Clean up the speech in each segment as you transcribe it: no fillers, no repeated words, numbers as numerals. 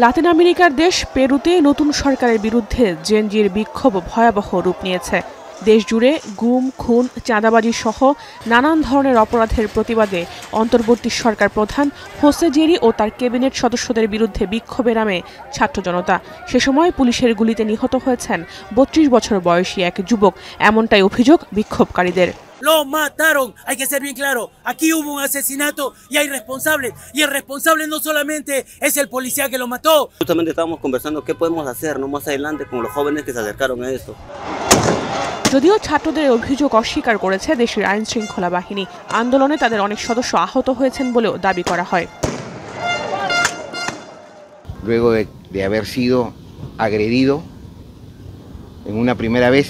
লাতিন আমেরিকার দেশ পেরুতে নতুন সরকারের বিরুদ্ধে জেনজির বিক্ষোভ ভয়াবহ রূপ নিয়েছে। দেশ জুড়ে গুম, খুন, চাঁদাবাজি সহ নানান ধরনের অপরাধের প্রতিবাদে অন্তর্বর্তী সরকার প্রধান হোসে জেরি ও তার ক্যাবিনেট সদস্যদের বিরুদ্ধে বিক্ষোভে নামে ছাত্র জনতা। সে সময় পুলিশের গুলিতে নিহত হয়েছেন ৩২ বছর বয়সী এক যুবক, এমনটাই অভিযোগ বিক্ষোভকারীদের। Lo mataron, hay que ser bien claro. Aquí hubo un asesinato y hay responsables. Y el responsable no solamente es el policía que lo mató. Justamente estábamos conversando qué podemos hacer ¿no? Más adelante con los jóvenes que se acercaron a esto. যদিও ছাত্রদের অভিযোগ অস্বীকার করেছে দেশের আইন শৃঙ্খলা বাহিনী, আন্দোলনে তাদের অনেক সদস্য আহত হয়েছেন বলেও দাবি করা হয়। Luego de haber sido agredido en una primera vez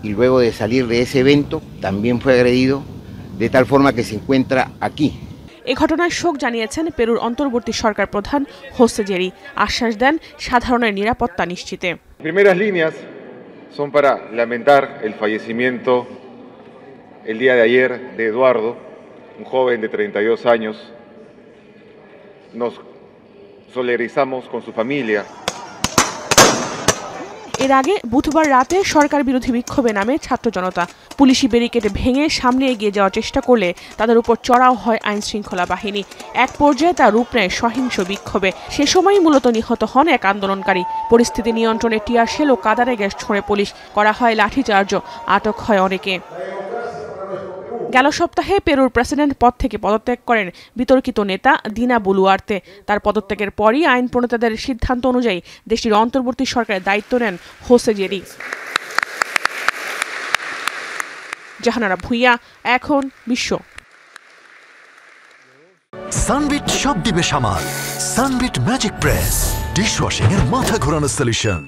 y luego de salir de ese evento también fue agredido de tal forma que se encuentra aquí. এই ঘটনায় শোক জানিয়েছেন পেরুর অন্তর্বর্তী সরকার প্রধান হোসে জেরি, আশ্বাস দেন সাধারণের নিরাপত্তা নিশ্চিতে। Primeras líneas son para lamentar el fallecimiento el día de ayer de Eduardo, un joven de 32 años. Nos solidarizamos con su familia. এর আগে বুধবার রাতে সরকার বিরোধী বিক্ষোভে নামে ছাত্র জনতা। পুলিশি ব্যারিকেড ভেঙে সামনে এগিয়ে যাওয়ার চেষ্টা করলে তাদের উপর চড়াও হয় আইন শৃঙ্খলা বাহিনী। এক পর্যায়ে তা রূপ নেয় সহিংস বিক্ষোভে। সে সময়ই মূলত নিহত হন এক আন্দোলনকারী। পরিস্থিতি নিয়ন্ত্রণে টিয়ার শেল ও কাদারে গ্যাস ছোড়ে পুলিশ, করা হয় লাঠিচার্জও, আটক হয় অনেকে। গেল সপ্তাহে পেরুর প্রেসিডেন্ট পদ থেকে পদত্যাগ করেন বিতর্কিত নেতা দিনা বুলুয়ার্তে। তার পদত্যাগের পরই আইন প্রণেতাদের সিদ্ধান্ত অনুযায়ী দেশটির অন্তর্বর্তী সরকারের দায়িত্ব নেন হোসে জেরি। জাহানারা ভুইয়া, এখন বিশ্ব। সানবিট সব দিবে সামাল। সানবিট ম্যাজিক প্রেস ডিশওয়াশিং এর মাথা ঘোরানো সলিউশন।